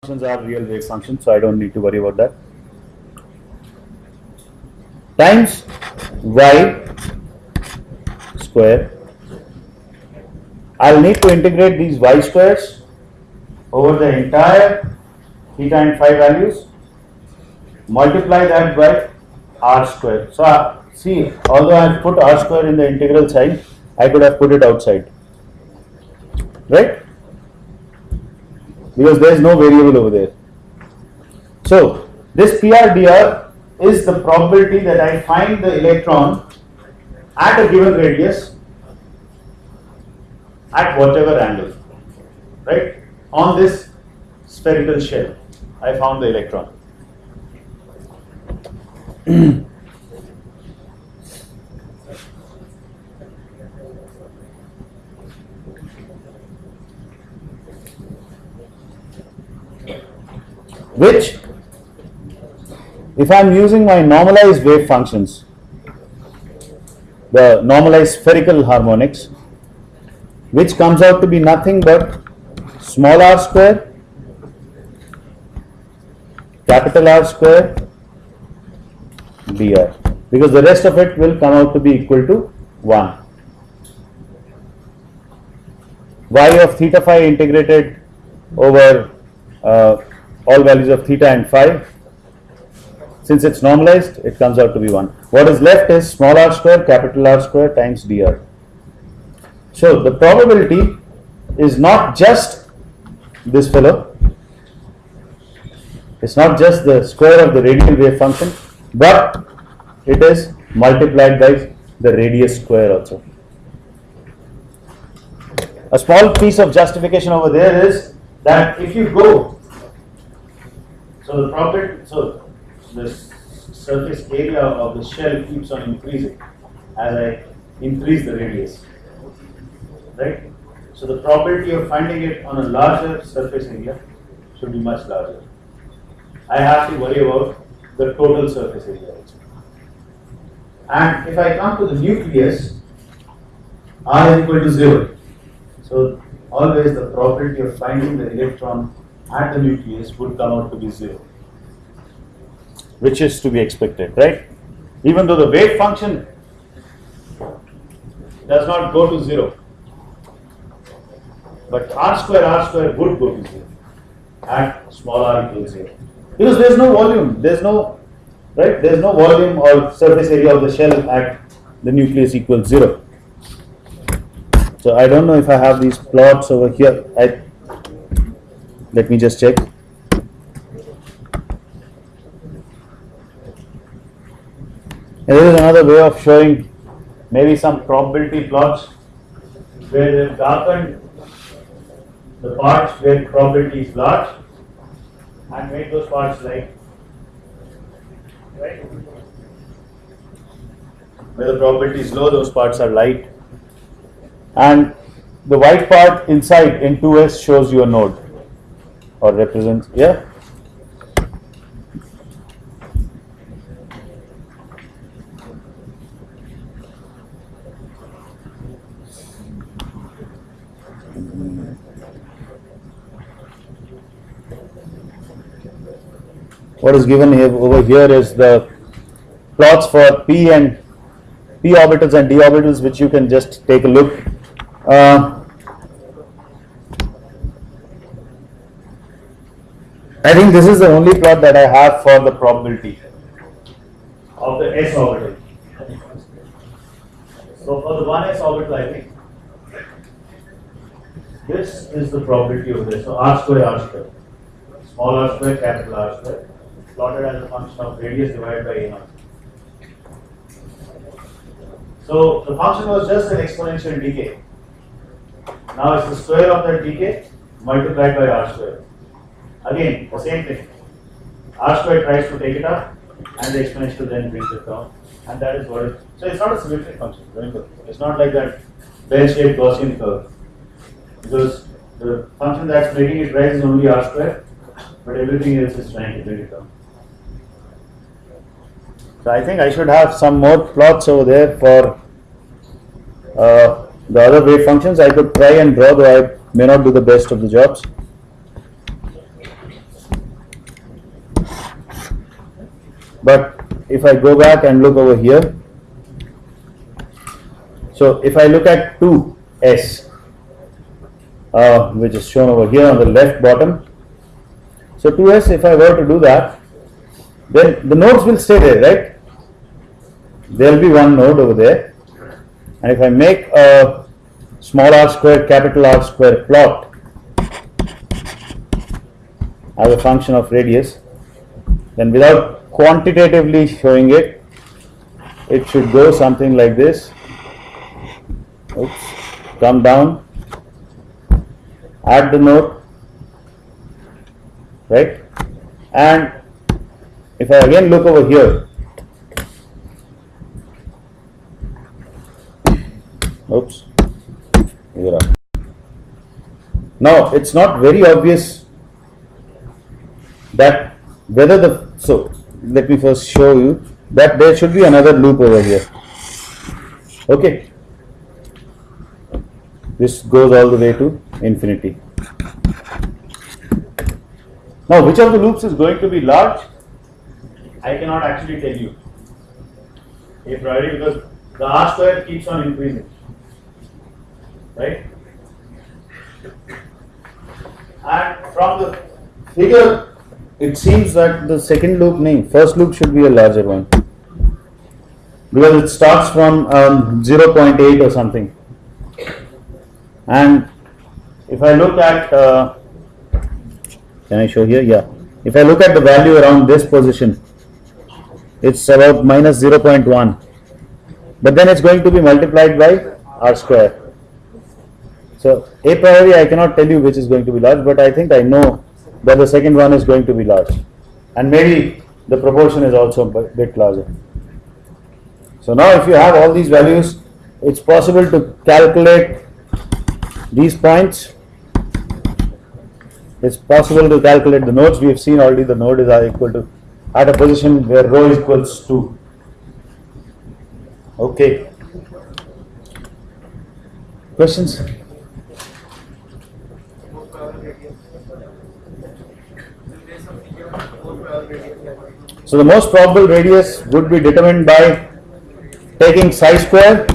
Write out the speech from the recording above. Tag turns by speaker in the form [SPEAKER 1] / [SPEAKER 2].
[SPEAKER 1] functions are real wave functions, so I don't need to worry about that. Times y square. I'll need to integrate these y squares over the entire theta and phi values, multiply that by r square. So see, although I have put r square in the integral side, I could have put it outside, right? Because there is no variable over there. So this PRDR is the probability that I find the electron at a given radius at whatever angle, right? On this spherical shell, I found the electron. Which, if I am using my normalized wave functions, the normalized spherical harmonics, which comes out to be nothing but small r square, capital R square, dr, because the rest of it will come out to be equal to 1. Y of theta phi integrated over all values of theta and phi. Since it's normalized, it comes out to be 1. What is left is small r square, capital R square times dr. So the probability is not just this fellow, it's not just the square of the radial wave function, but it is multiplied by the radius square also. A small piece of justification over there is that if you go, so the probability, so the surface area of the shell keeps on increasing as I increase the radius, right? So the probability of finding it on a larger surface area should be much larger. I have to worry about the total surface area also. And if I come to the nucleus, r is equal to 0. So always the probability of finding the electron at the nucleus would come out to be 0, which is to be expected, right? Even though the wave function does not go to 0, but r square would go to 0 at small r equals 0, because there is no volume, there is no, right? There is no volume or surface area of the shell at the nucleus equals 0. So I don't know if I have these plots over here. Let me just check. And there is another way of showing maybe some probability plots where they have darkened the parts where probability is large and made those parts light, right? Where the probability is low, those parts are light. And the white part inside in 2s shows you a node or represents, yeah? What is given here, over here is the plots for p and p orbitals and d orbitals, which you can just take a look. I think this is the only plot that I have for the probability of the s orbital. So for the 1s orbital, I think this is the probability of this. So r square, small r square, capital R square, plotted as a function of radius divided by a naught. So the function was just an exponential decay. Now it's the square of that decay multiplied by r square. Again, the same thing. R square tries to take it up, and the exponential then brings it down, and that is what it. So it's not a symmetric function. Remember, it's not like that bell-shaped Gaussian curve, because the function that's making it rise is only r square, but everything else is trying to bring it down. So I think I should have some more plots over there for the other wave functions. I could try and draw, though I may not do the best of the jobs. But if I go back and look over here, so if I look at 2s, which is shown over here on the left bottom, so 2s, if I were to do that, then the nodes will stay there, right? There will be one node over there, and if I make a small r square, capital R square plot as a function of radius, then without quantitatively showing it, it should go something like this. Oops, come down, add the node, right? And if I again look over here, oops, here are. Now it's not very obvious that whether the, so let me first show you that there should be another loop over here. Okay, this goes all the way to infinity. Now which of the loops is going to be large? I cannot actually tell you a priori, because the r square keeps on increasing, right? And from the figure, it seems that the second loop, first loop should be a larger one, because it starts from 0.8 or something. And if I look at, can I show here? Yeah. If I look at the value around this position, it's about minus 0.1. But then it's going to be multiplied by r square. So a priori I cannot tell you which is going to be large, but I think I know that the second one is going to be large. And maybe the proportion is also a bit larger. So now if you have all these values, it's possible to calculate these points. It's possible to calculate the nodes. We have seen already the node is equal to, at a position where rho equals 2. Okay. Questions? So the most probable radius would be determined by taking psi square